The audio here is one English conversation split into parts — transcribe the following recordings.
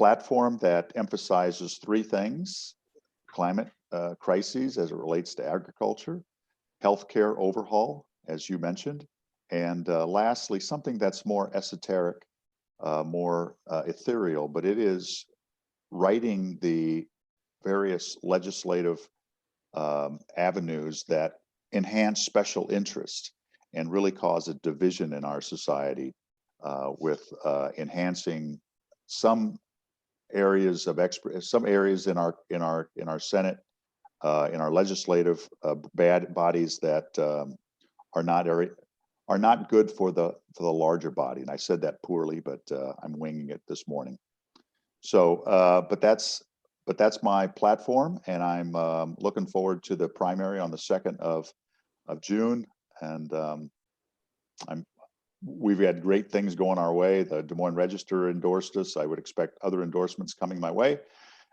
platform that emphasizes three things: climate crises as it relates to agriculture, healthcare overhaul, as you mentioned, and lastly, something that's more esoteric, more ethereal, but it is writing the various legislative avenues that enhance special interest and really cause a division in our society, with enhancing some areas of some areas in our Senate, in our legislative bodies that are not good for the larger body. And I said that poorly, but I'm winging it this morning. So, but that's my platform, and I'm looking forward to the primary on the 2nd of June. And we've had great things going our way. The Des Moines Register endorsed us. I would expect other endorsements coming my way.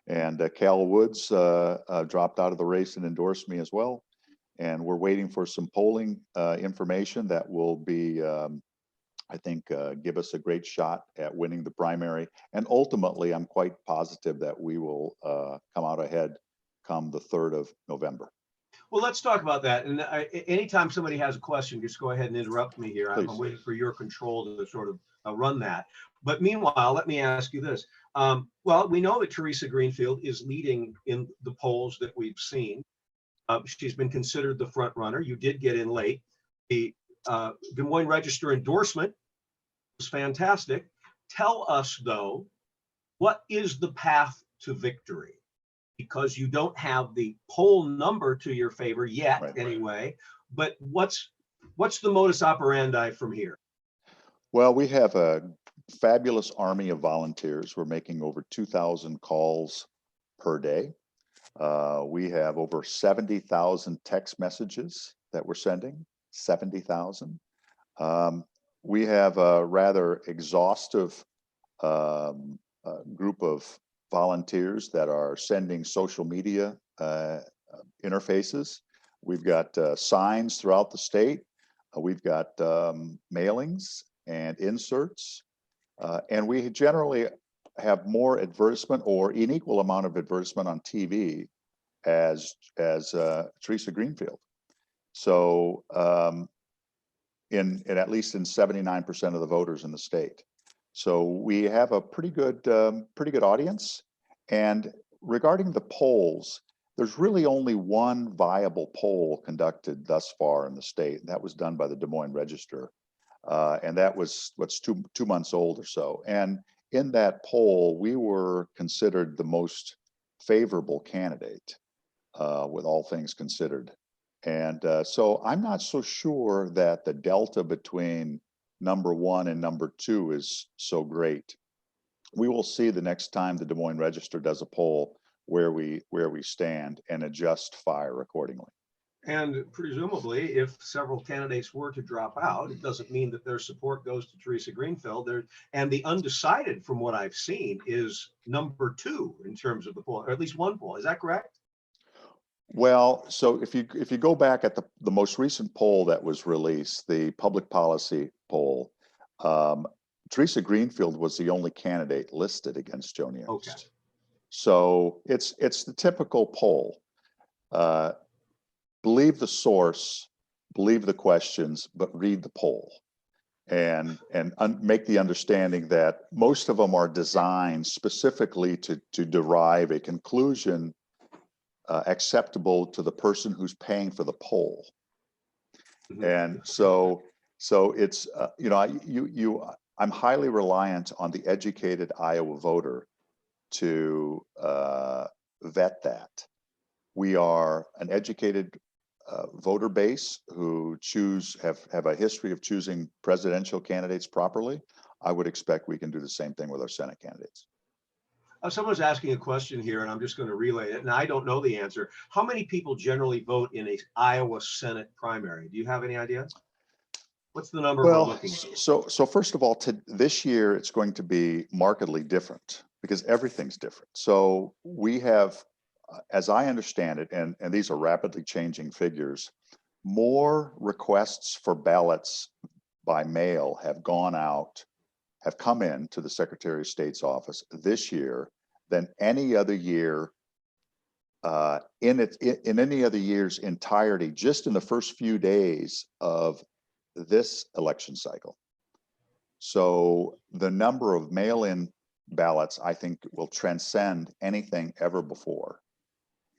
And Cal Woods dropped out of the race and endorsed me as well. And we're waiting for some polling information that will be, I think, give us a great shot at winning the primary. And ultimately, I'm quite positive that we will come out ahead come the 3rd of November. Well, let's talk about that. And anytime somebody has a question, just go ahead and interrupt me here. I'm waiting for your control to sort of run that. But meanwhile, let me ask you this. Well, we know that Teresa Greenfield is leading in the polls that we've seen. She's been considered the front runner. You did get in late. The Des Moines Register endorsement was fantastic. Tell us, though, what is the path to victory? Because you don't have the poll number to your favor yet, right, anyway. But what's the modus operandi from here? Well, we have a fabulous army of volunteers. We're making over 2,000 calls per day. We have over 70,000 text messages that we're sending, 70,000. We have a rather exhaustive group of volunteers that are sending social media interfaces. We've got signs throughout the state. We've got mailings and inserts. And we generally have more advertisement or an equal amount of advertisement on TV as Teresa Greenfield. So in at least in 79% of the voters in the state. So we have a pretty good audience. And regarding the polls, there's really only one viable poll conducted thus far in the state. And that was done by the Des Moines Register. And that was what's two months old or so. And in that poll, we were considered the most favorable candidate, with all things considered. And so I'm not so sure that the delta between number 1 and number 2 is so great. We will see the next time the Des Moines Register does a poll where we stand and adjust fire accordingly. And presumably, if several candidates were to drop out, it doesn't mean that their support goes to Teresa Greenfield. And the undecided, from what I've seen, is number 2 in terms of the poll, or at least one poll. Is that correct? Well, so if you go back at the most recent poll that was released, the public policy poll, Teresa Greenfield was the only candidate listed against Joni Ernst. Okay. So it's the typical poll. Believe the source, believe the questions, but read the poll, and make the understanding that most of them are designed specifically to derive a conclusion acceptable to the person who's paying for the poll. Mm-hmm. And so it's I'm highly reliant on the educated Iowa voter to vet that. We are an educated voter base who have a history of choosing presidential candidates properly. I would expect we can do the same thing with our Senate candidates. Someone's asking a question here, and I'm just going to relay it, and I don't know the answer. How many people generally vote in a Iowa Senate primary? Do you have any idea? What's the number we're looking at? So first of all, this year it's going to be markedly different because everything's different. So we have, as I understand it, and these are rapidly changing figures, more requests for ballots by mail have gone out have come in to the Secretary of State's office this year than any other year in any other year's entirety, just in the first few days of this election cycle. So the number of mail-in ballots, I think, will transcend anything ever before.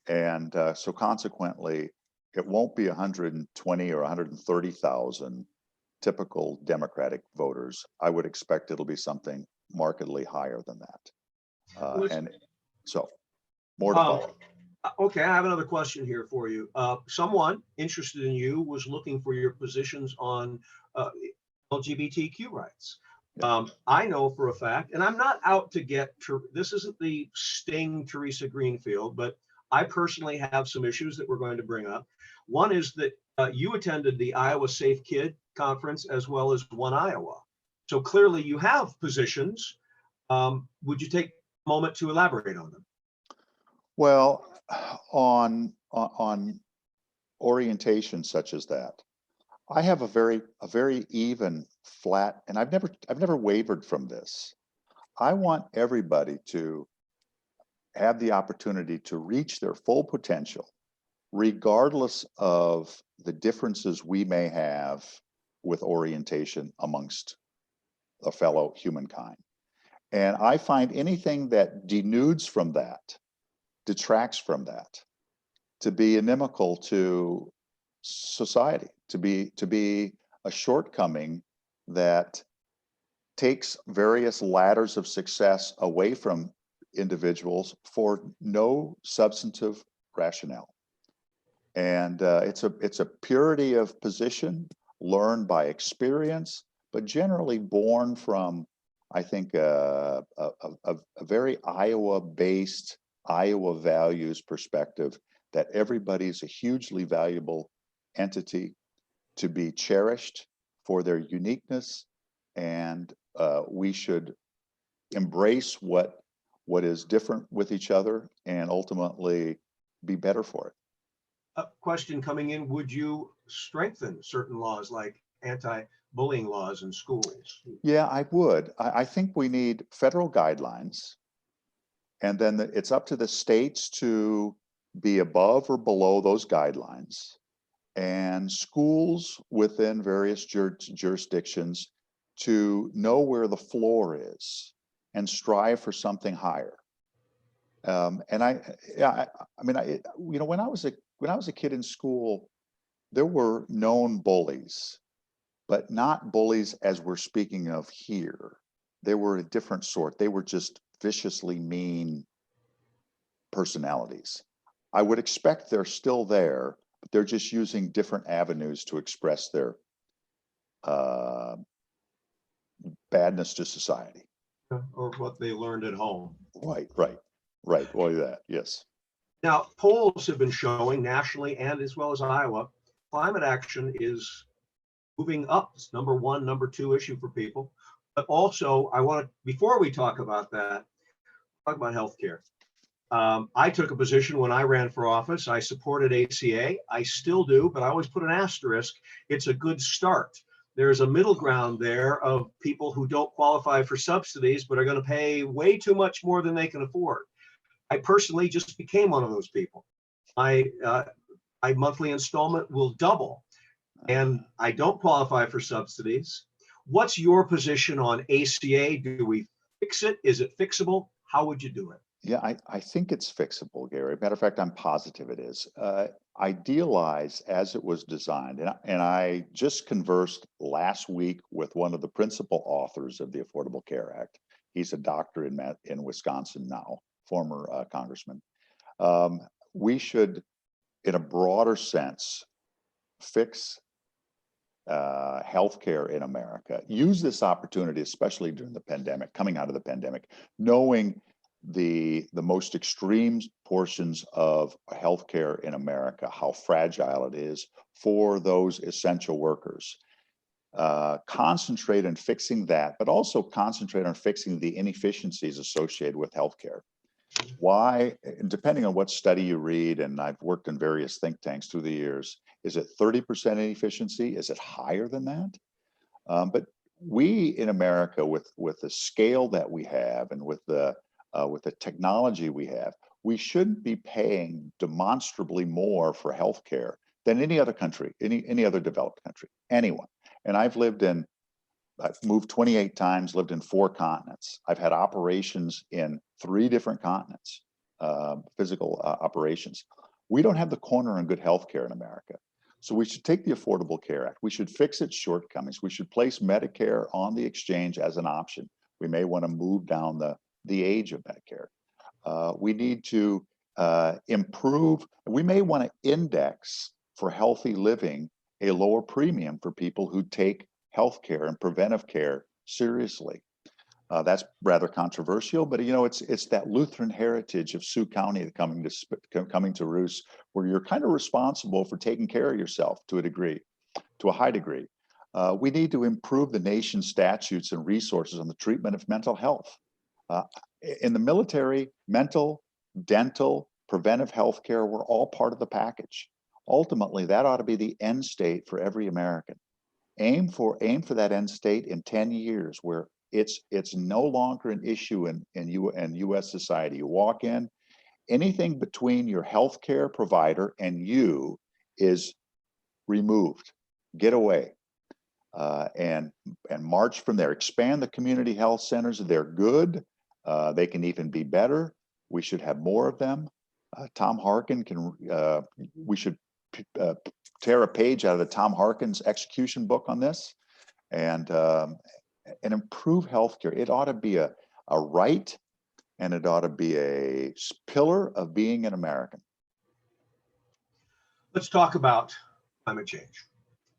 And so consequently, it won't be 120 or 130,000 typical Democratic voters. I would expect it'll be something markedly higher than that. And so more to follow. Okay, I have another question here for you. Someone interested in you was looking for your positions on LGBTQ rights. Yeah. I know for a fact, and I'm not out to get, this isn't the sting Teresa Greenfield, but I personally have some issues that we're going to bring up. One is that you attended the Iowa Safe Kid Conference as well as One Iowa. So clearly you have positions. Would you take a moment to elaborate on them? Well, on orientation such as that, I have a very even, flat, and I've never wavered from this. I want everybody to have the opportunity to reach their full potential, regardless of the differences we may have with orientation amongst a fellow humankind. And I find anything that denudes from that, detracts from that, to be inimical to society, to be a shortcoming that takes various ladders of success away from individuals for no substantive rationale. And it's a purity of position learned by experience, but generally born from, I think, a very Iowa-based, Iowa values perspective that everybody's a hugely valuable entity to be cherished for their uniqueness, and we should embrace what is different with each other and ultimately be better for it. A question coming in, would you strengthen certain laws like anti-bullying laws in schools? Yeah, I would. I think we need federal guidelines, and then it's up to the states to be above or below those guidelines, and schools within various jurisdictions to know where the floor is and strive for something higher. And when I was a kid in school, there were known bullies, but not bullies as we're speaking of here. They were a different sort. They were just viciously mean personalities. I would expect they're still there, but they're just using different avenues to express their badness to society. Or what they learned at home. Right. Well, that, yes. Now, polls have been showing nationally and as well as Iowa, climate action is moving up. It's number one, number two issue for people. But also, before we talk about that, talk about healthcare. I took a position when I ran for office. I supported ACA. I still do, but I always put an asterisk. It's a good start. There's a middle ground there of people who don't qualify for subsidies, but are going to pay way too much more than they can afford. I personally just became one of those people. My monthly installment will double, and I don't qualify for subsidies. What's your position on ACA? Do we fix it? Is it fixable? How would you do it? Yeah, I think it's fixable, Gary. Matter of fact, I'm positive it is. Idealized as it was designed, and I just conversed last week with one of the principal authors of the Affordable Care Act. He's a doctor in Wisconsin now, former congressman. We should, in a broader sense, fix healthcare in America. Use this opportunity, especially during the pandemic, coming out of the pandemic, knowing the most extreme portions of healthcare in America, how fragile it is for those essential workers. Concentrate on fixing that, but also concentrate on fixing the inefficiencies associated with healthcare. Why, depending on what study you read, and I've worked in various think tanks through the years, is it 30% inefficiency? Is it higher than that? But we in America, with the scale that we have and with the technology we have, we shouldn't be paying demonstrably more for healthcare than any other country, any other developed country, anyone. And I've moved 28 times, lived in 4 continents. I've had operations in 3 different continents, physical operations. We don't have the corner on good healthcare in America. So we should take the Affordable Care Act. We should fix its shortcomings. We should place Medicare on the exchange as an option. We may want to move down the age of Medicare. We need to improve. We may want to index for healthy living a lower premium for people who take healthcare and preventive care seriously. That's rather controversial, but it's that Lutheran heritage of Sioux County coming to roost, where you're kind of responsible for taking care of yourself to a high degree. We need to improve the nation's statutes and resources on the treatment of mental health. In the military, mental, dental, preventive health care were all part of the package. Ultimately, that ought to be the end state for every American. Aim for that end state in 10 years, where it's no longer an issue in U.S. society. You walk in, anything between your healthcare provider and you is removed. Get away, and march from there. Expand the community health centers. They're good. They can even be better. We should have more of them. Tom Harkin we should tear a page out of the Tom Harkin's execution book on this, and improve healthcare. It ought to be a right, and it ought to be a pillar of being an American. Let's talk about climate change,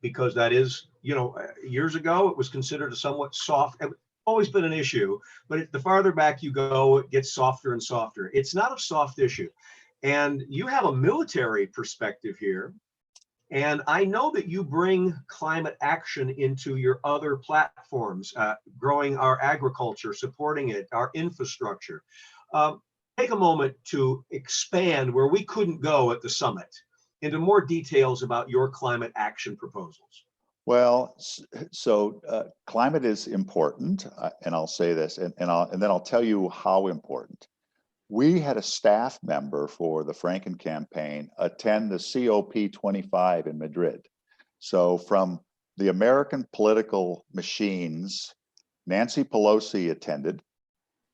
because that is, years ago, it was considered a somewhat soft, always been an issue, but the farther back you go, it gets softer and softer. It's not a soft issue. And you have a military perspective here. And I know that you bring climate action into your other platforms, growing our agriculture, supporting it, our infrastructure. Take a moment to expand where we couldn't go at the summit into more details about your climate action proposals. Well, so climate is important, and I'll say this, and then I'll tell you how important. We had a staff member for the Franken campaign attend the COP25 in Madrid. So from the American political machines, Nancy Pelosi attended,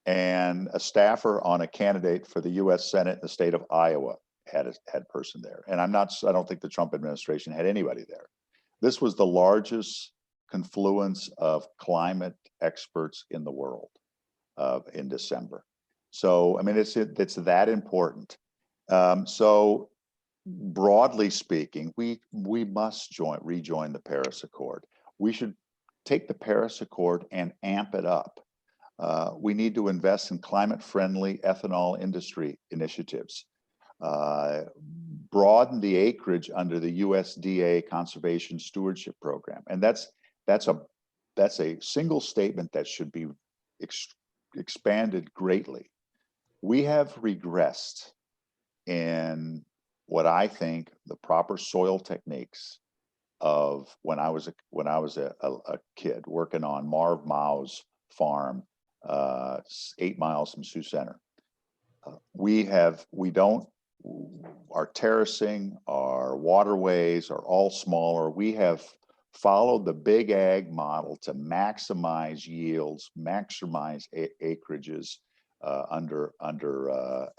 and a staffer on a candidate for the U.S. Senate in the state of Iowa had a person there. And I don't think the Trump administration had anybody there. This was the largest confluence of climate experts in the world in December. So, I mean, it's that important. So broadly speaking, we must rejoin the Paris Accord. We should take the Paris Accord and amp it up. We need to invest in climate-friendly ethanol industry initiatives. Broaden the acreage under the USDA Conservation Stewardship Program, and that's a single statement that should be expanded greatly. We have regressed in what I think the proper soil techniques of when I was a kid working on Marv Mao's farm, 8 miles from Sioux Center. Our terracing, our waterways are all smaller. We have followed the big ag model to maximize yields, maximize acreages under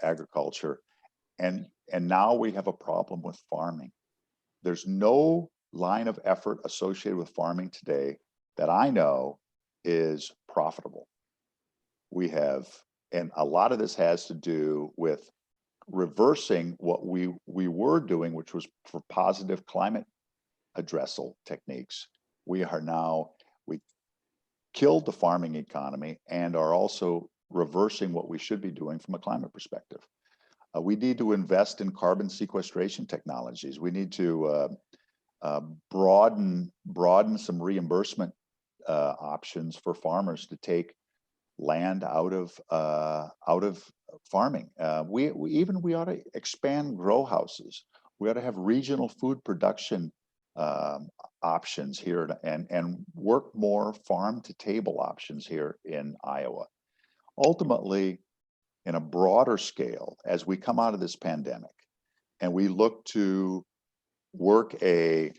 agriculture, and now we have a problem with farming. There's no line of effort associated with farming today that I know is profitable. And a lot of this has to do with reversing what we were doing, which was for positive climate addressal techniques. We killed the farming economy and are also reversing what we should be doing from a climate perspective. We need to invest in carbon sequestration technologies. We need to broaden some reimbursement options for farmers to take land out of farming. We ought to expand grow houses. We ought to have regional food production options here and work more farm to table options here in Iowa. Ultimately, in a broader scale, as we come out of this pandemic and we look to work an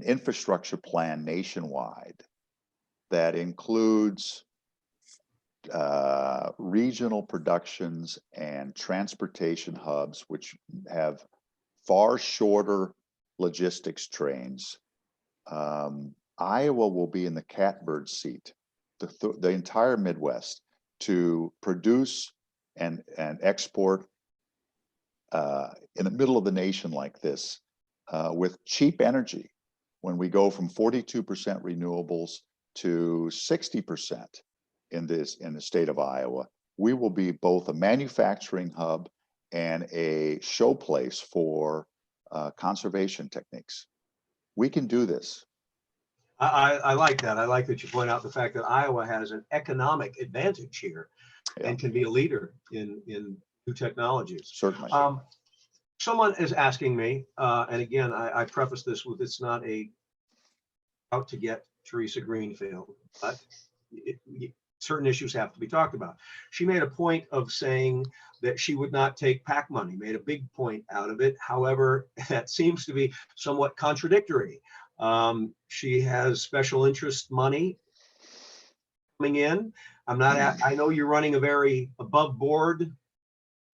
infrastructure plan nationwide that includes regional productions and transportation hubs, which have far shorter logistics trains. Iowa will be in the catbird seat, the entire Midwest, to produce and export in the middle of the nation like this with cheap energy. When we go from 42% renewables to 60% in the state of Iowa, we will be both a manufacturing hub and a showplace for conservation techniques. We can do this. I like that. I like that you point out the fact that Iowa has an economic advantage here and can be a leader in new technologies. Certainly. Someone is asking me, and again, I preface this with it's not out to get Teresa Greenfield, but certain issues have to be talked about. She made a point of saying that she would not take PAC money, made a big point out of it. However, that seems to be somewhat contradictory. She has special interest money coming in. I know you're running a very above board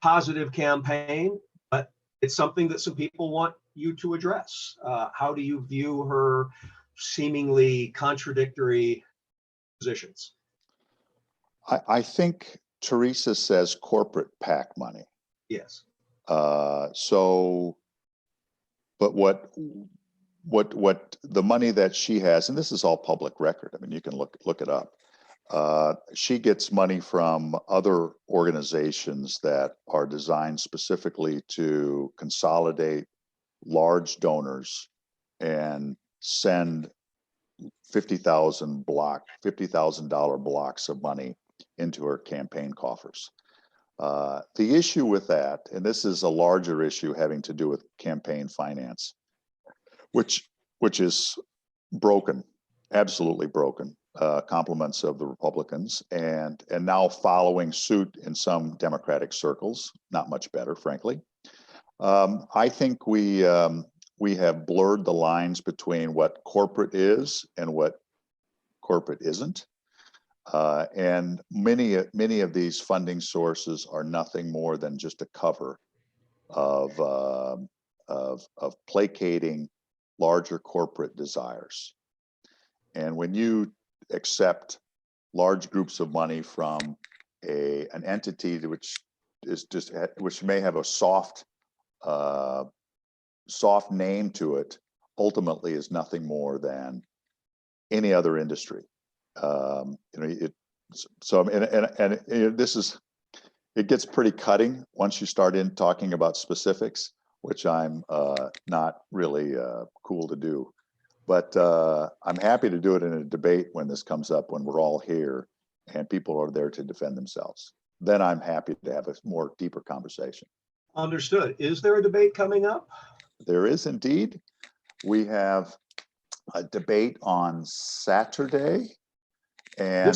positive campaign, but it's something that some people want you to address. How do you view her seemingly contradictory positions? I think Teresa says corporate PAC money. Yes. But what the money that she has, and this is all public record. I mean, you can look it up. She gets money from other organizations that are designed specifically to consolidate large donors and send $50,000 blocks of money into her campaign coffers. The issue with that, and this is a larger issue having to do with campaign finance, which is broken, absolutely broken. Compliments of the Republicans and now following suit in some Democratic circles, not much better, frankly. I think we have blurred the lines between what corporate is and what corporate isn't. And many of these funding sources are nothing more than just a cover of placating larger corporate desires. And when you accept large groups of money from an entity which may have a soft name to it, ultimately is nothing more than any other industry. It gets pretty cutting once you start in talking about specifics, which I'm not really cool to do. But I'm happy to do it in a debate when this comes up, when we're all here and people are there to defend themselves. Then I'm happy to have a more deeper conversation. Understood. Is there a debate coming up? There is indeed. We have a debate on Saturday, and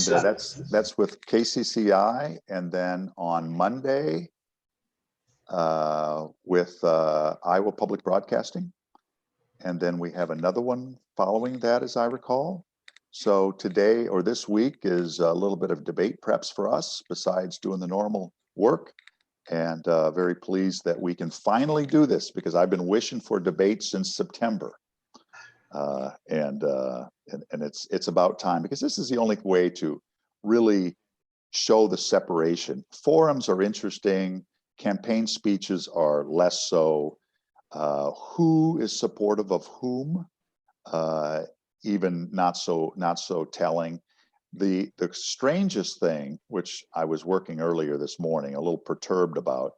that's with KCCI, and then on Monday with Iowa Public Broadcasting. And then we have another one following that, as I recall. So today or this week is a little bit of debate preps for us, besides doing the normal work. And very pleased that we can finally do this, because I've been wishing for debate since September. And it's about time, because this is the only way to really show the separation. Forums are interesting. Campaign speeches are less so. Who is supportive of whom? Even not so telling. The strangest thing, which I was working earlier this morning, a little perturbed about,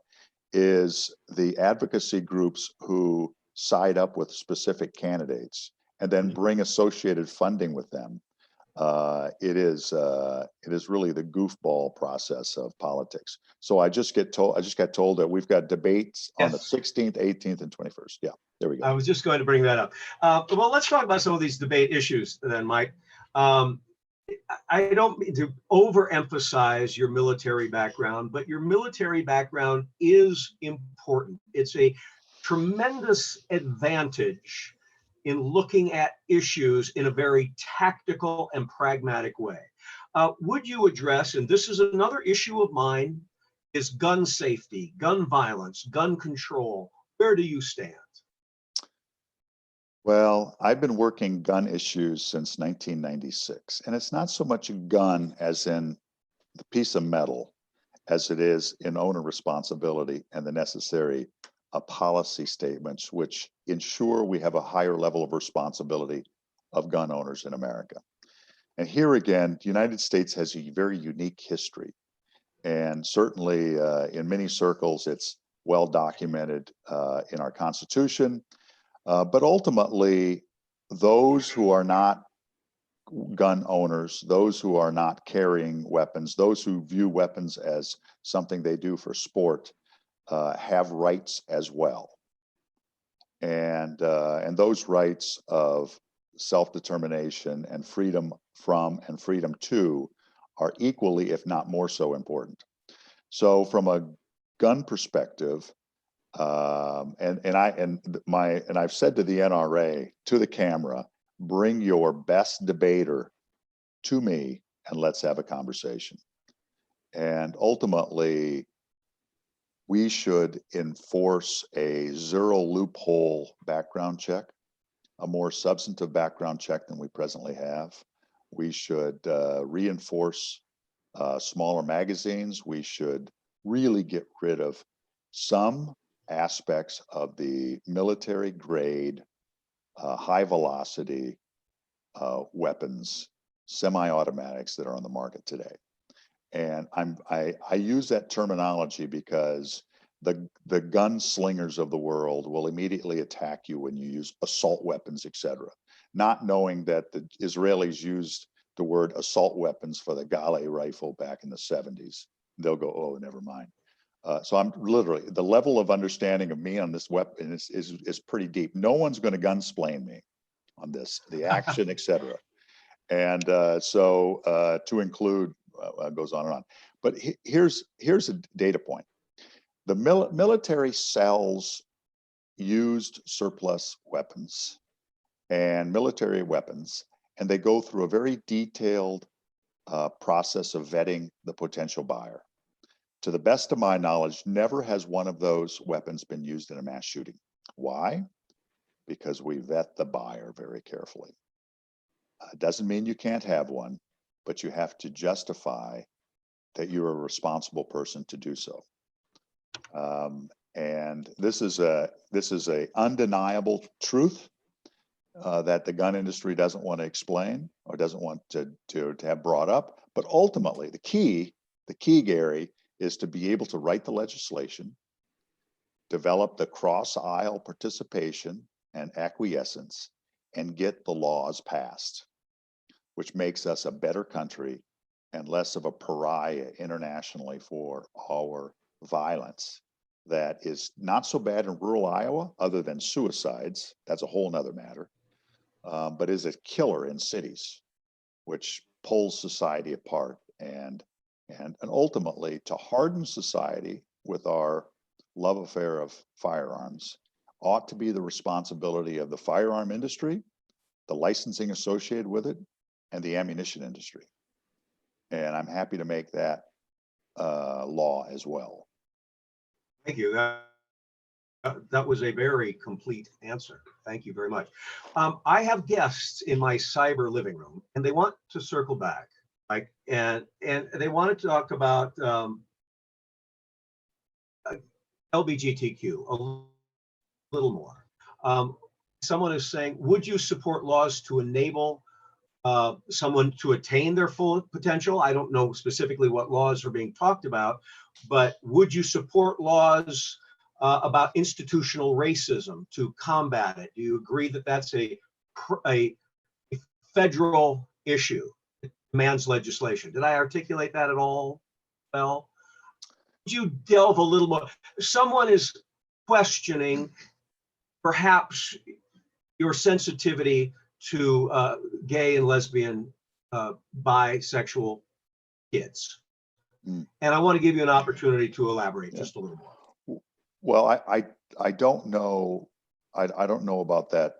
is the advocacy groups who side up with specific candidates and then bring associated funding with them. it is really the goofball process of politics. So I just got told that we've got debates on the Yes. 16th, 18th, and 21st. Yeah, there we I go. was just going to bring that up. Well, let's talk about some of these debate issues then, Mike. Um, I don't mean to overemphasize your military background, but your military background is important. It's a tremendous advantage in looking at issues in a very tactical and pragmatic way. Would you address, and this is another issue of mine, is gun safety, gun violence, gun control? Where do you stand? Well, I've been working gun issues since 1996, and it's not so much a gun as in the piece of metal as it is in owner responsibility and the necessary policy statements which ensure we have a higher level of responsibility of gun owners in America. And here again, the United States has a very unique history. And certainly in many circles, it's well documented in our Constitution. But ultimately, those who are not gun owners, those who are not carrying weapons, those who view weapons as something they do for sport, have rights as well. And those rights of self-determination and freedom from and freedom to are equally, if not more so, important. So from a gun perspective, and I've said to the NRA, to the camera, bring your best debater to me and let's have a conversation. And ultimately, we should enforce a zero loophole background check, a more substantive background check than we presently have. We should reinforce smaller magazines. We should really get rid of some aspects of the military grade, high velocity weapons, semi-automatics that are on the market today. And I use that terminology because the gunslingers of the world will immediately attack you when you use assault weapons, etc., not knowing that the Israelis used the word assault weapons for the Gale rifle back in the 70s. They'll go, oh, never mind. So I'm literally, the level of understanding of me on this weapon is pretty deep. No one's going to gunsplain me on this, the action, etc. And so to include, goes on and on. But here's a data point. The military sells used surplus weapons and military weapons, and they go through a very detailed process of vetting the potential buyer. To the best of my knowledge, never has one of those weapons been used in a mass shooting. Why? Because we vet the buyer very carefully. Doesn't mean you can't have one, but you have to justify that you're a responsible person to do so. And this is a undeniable truth that the gun industry doesn't want to explain or doesn't want to have brought up. But ultimately, the key, Gary, is to be able to write the legislation, develop the cross-aisle participation and acquiescence, and get the laws passed, which makes us a better country and less of a pariah internationally for our violence that is not so bad in rural Iowa, other than suicides. That's a whole nother matter, but is a killer in cities, which pulls society apart and ultimately to harden society with our love affair of firearms ought to be the responsibility of the firearm industry, the licensing associated with it, and the ammunition industry. And I'm happy to make that law as well. Thank you. That was a very complete answer. Thank you very much. I have guests in my cyber living room, and they want to circle back, like, and they want to talk about LGBTQ a little more. Someone is saying, would you support laws to enable someone to attain their full potential? I don't know specifically what laws are being talked about, but would you support laws about institutional racism to combat it? Do you agree that that's a federal issue? demands legislation. Did I articulate that at all well? Would you delve a little more? Someone is questioning perhaps your sensitivity to gay and lesbian, bisexual kids. And I want to give you an opportunity to elaborate just a little more. Well, I don't know. I don't know about that,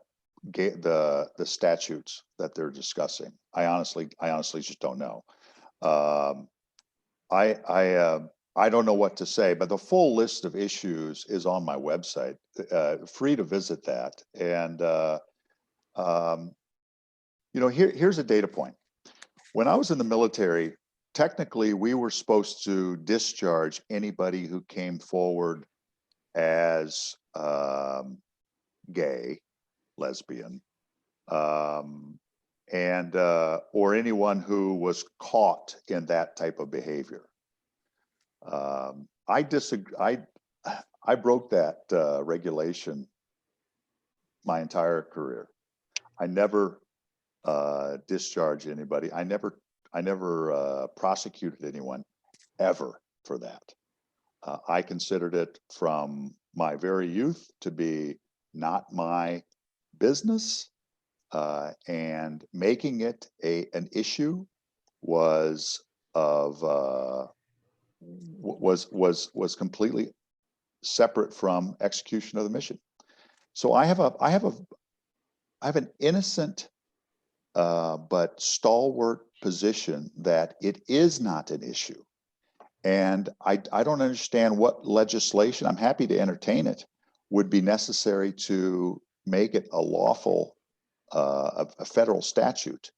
the statutes that they're discussing. I honestly just don't know. I don't know what to say, but the full list of issues is on my website. Free to visit that. And you know, here's a data point. When I was in the military, technically we were supposed to discharge anybody who came forward as gay, lesbian, and or anyone who was caught in that type of behavior. I disagree. I broke that regulation my entire career. I never discharged anybody. I never prosecuted anyone ever for that. I considered it from my very youth to be not my business, and making it an issue was completely separate from execution of the mission. So I have an innocent but stalwart position that it is not an issue. And I don't understand what legislation, I'm happy to entertain it, would be necessary to make it a lawful, a federal statute.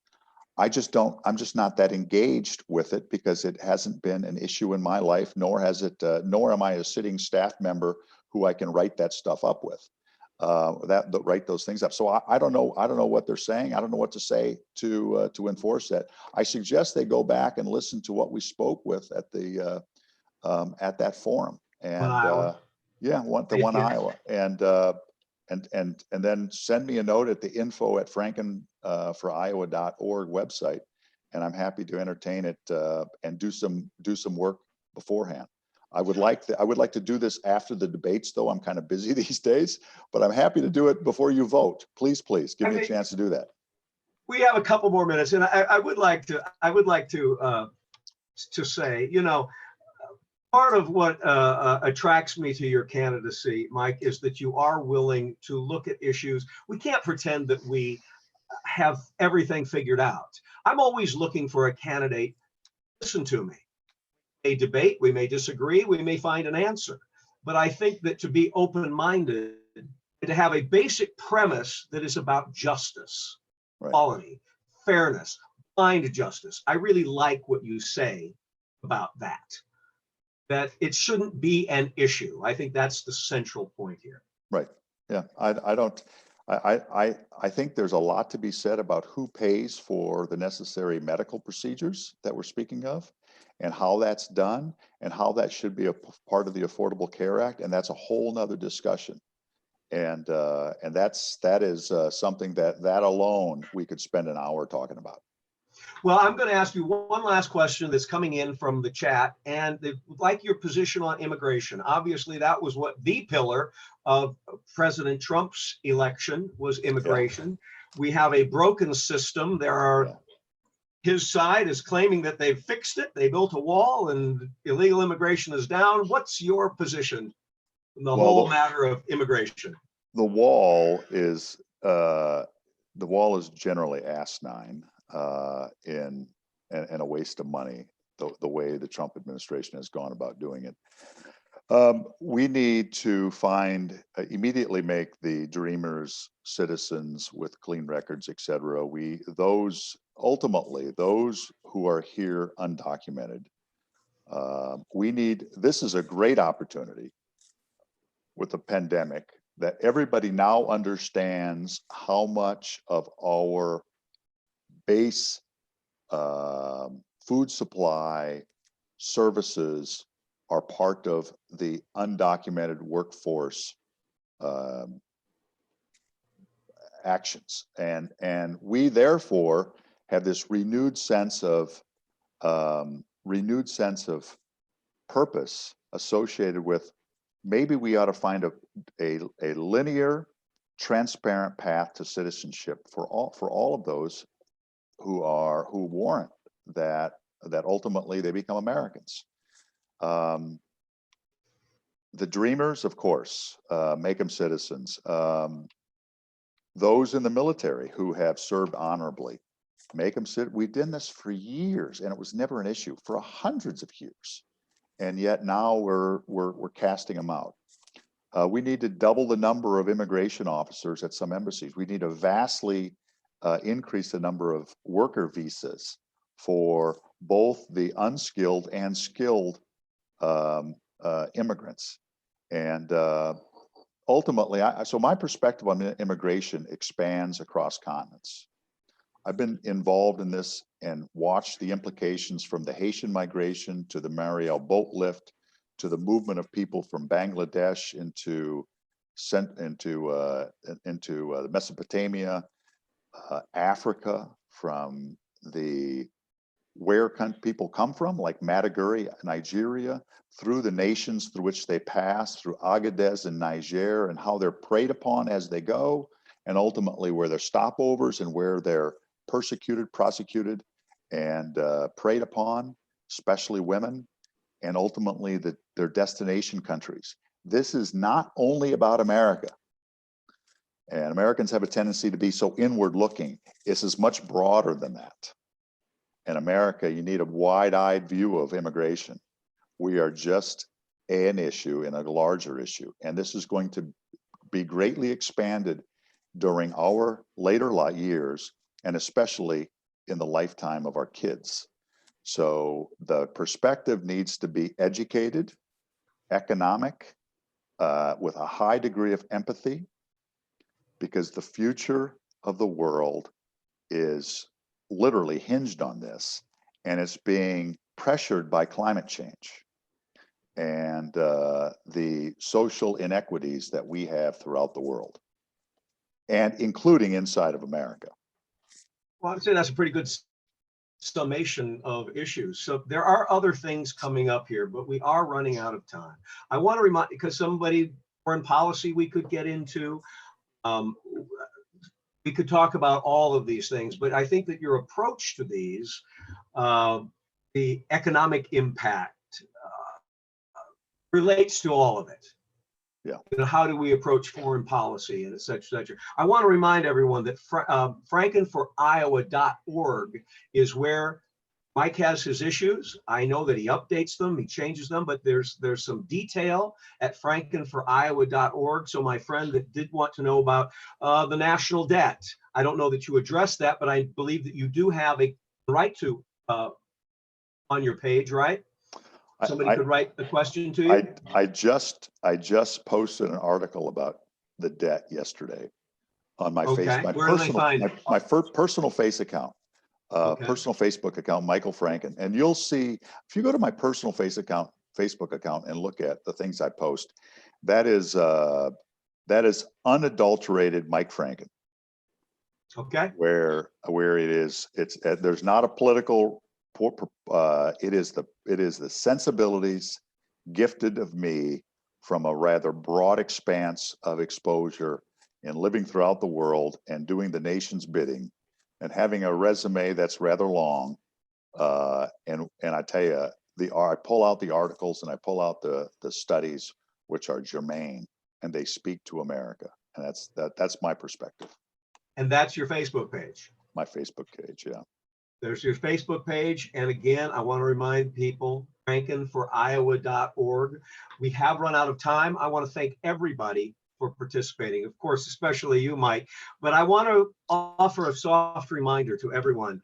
I'm just not that engaged with it because it hasn't been an issue in my life, nor am I a sitting staff member who I can write that stuff up with. Write those things up. So I don't know. I don't know what they're saying. I don't know what to say to enforce that. I suggest they go back and listen to what we spoke with at the at that forum. And yeah, the one Iowa, and then send me a note at the info@frankenforiowa.org website, and I'm happy to entertain it and do some work beforehand. I would like to do this after the debates, though. I'm kind of busy these days, but I'm happy to do it before you vote. Please give me a chance to do that. We have a couple more minutes, and I would like to say, you know, part of what attracts me to your candidacy, Mike, is that you are willing to look at issues. We can't pretend that we have everything figured out. I'm always looking for a candidate. Listen to me. A debate, we may disagree, we may find an answer, but I think that to be open-minded and to have a basic premise that is about justice, right, equality, fairness, blind justice. I really like what you say about that it shouldn't be an issue. I think that's the central point here. Right. Yeah. I think there's a lot to be said about who pays for the necessary medical procedures that we're speaking of, and how that's done, and how that should be a part of the Affordable Care Act. And that's a whole nother discussion. And that is something that alone we could spend an hour talking about. Well, I'm going to ask you one last question that's coming in from the chat, and they would like your position on immigration. Obviously, that was what the pillar of President Trump's election was, immigration. Yeah. We have a broken system. There are, his side is claiming that they've fixed it. They built a wall and illegal immigration is down. What's your position in the whole matter of immigration? The wall is generally asinine. And a waste of money, the way the Trump administration has gone about doing it. We need to immediately make the Dreamers citizens with clean records, et cetera. Those who are here undocumented, this is a great opportunity with the pandemic that everybody now understands how much of our base food supply services are part of the undocumented workforce actions, and we therefore have this renewed sense of purpose associated with maybe we ought to find a linear, transparent path to citizenship for all of those who warrant that ultimately they become Americans. The dreamers, of course, make them citizens. Those in the military who have served honorably, make them sit. We've done this for years, and it was never an issue for hundreds of years, and yet now we're casting them out. We need to double the number of immigration officers at some embassies. We need to vastly increase the number of worker visas for both the unskilled and skilled immigrants. And ultimately, so my perspective on immigration expands across continents. I've been involved in this and watched the implications from the Haitian migration to the Mariel boat lift to the movement of people from Bangladesh into Mesopotamia, Africa, from where people come from, like Maiduguri, Nigeria, through the nations through which they pass, through Agadez and Niger, and how they're preyed upon as they go, and ultimately where they're stopovers and where they're persecuted, prosecuted, and preyed upon, especially women, and ultimately their destination countries. This is not only about America. And Americans have a tendency to be so inward looking. This is much broader than that. In America, you need a wide-eyed view of immigration. We are just an issue in a larger issue. And this is going to be greatly expanded during our later years, and especially in the lifetime of our kids. So the perspective needs to be educated, economic, with a high degree of empathy, because the future of the world is literally hinged on this, and it's being pressured by climate change and the social inequities that we have throughout the world, and including inside of America. Well, I'd say that's a pretty good summation of issues. So there are other things coming up here, but we are running out of time. I want to remind, because foreign policy we could get into, we could talk about all of these things, but I think that your approach to these, the economic impact, relates to all of it. Yeah. You know, how do we approach foreign policy and et cetera. I want to remind everyone that frankenforiowa.org is where Mike has his issues. I know that he updates them, he changes them, but there's some detail at frankenforiowa.org. So my friend that did want to know about the national debt, I don't know that you addressed that, but I believe that you do have a right to on your page, right? Somebody could write a question to you. I just posted an article about the debt yesterday on my personal face account, personal Facebook account, Michael Franken. And you'll see, if you go to my personal Facebook account and look at the things I post, that is unadulterated Mike Franken. Okay. Where there's not a political. It is the sensibilities gifted of me from a rather broad expanse of exposure in living throughout the world and doing the nation's bidding and having a resume that's rather long. And I tell you, I pull out the articles and I pull out the studies which are germane and they speak to America. And that's my perspective. And that's your Facebook page. My Facebook page, yeah. There's your Facebook page. And again, I want to remind people, frankenforiowa.org. We have run out of time. I want to thank everybody for participating, of course, especially you, Mike. But I want to offer a soft reminder to everyone.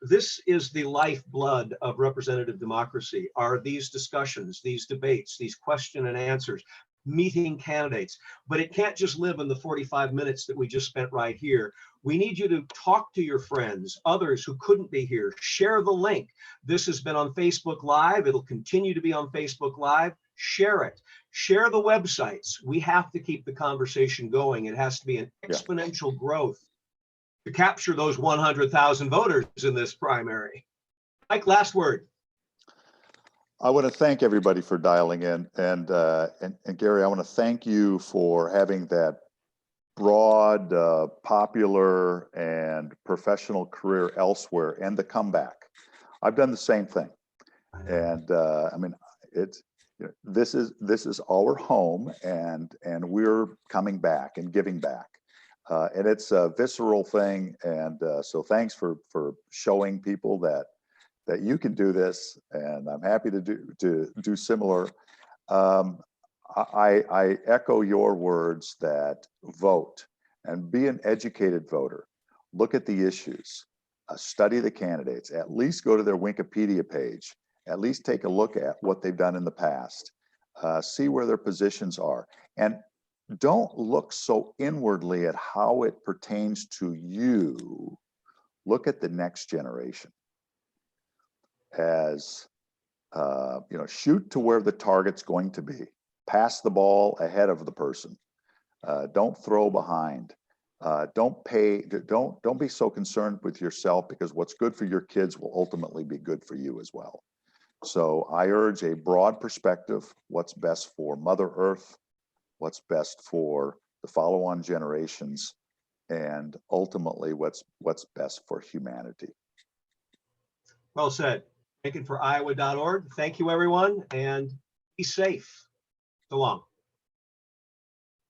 This is the lifeblood of representative democracy, are these discussions, these debates, these question and answers, meeting candidates. But it can't just live in the 45 minutes that we just spent right here. We need you to talk to your friends, others who couldn't be here. Share the link. This has been on Facebook Live. It'll continue to be on Facebook Live. Share it. Share the websites. We have to keep the conversation going. It has to be an exponential growth to capture those 100,000 voters in this primary. Mike, last word. I want to thank everybody for dialing in, and Gary, I want to thank you for having that broad, popular, and professional career elsewhere, and the comeback. I've done the same thing, and I mean, this is our home, and we're coming back and giving back, and it's a visceral thing, and so thanks for showing people that you can do this, and I'm happy to do similar. I echo your words that vote and be an educated voter. Look at the issues, study the candidates, at least go to their Wikipedia page, at least take a look at what they've done in the past, see where their positions are. And don't look so inwardly at how it pertains to you. Look at the next generation as, shoot to where the target's going to be. Pass the ball ahead of the person. Don't throw behind. Don't be so concerned with yourself, because what's good for your kids will ultimately be good for you as well. So I urge a broad perspective, what's best for Mother Earth, what's best for the follow-on generations, and ultimately what's best for humanity. Well said. Thinking for Iowa.org. Thank you, everyone, and be safe. So long.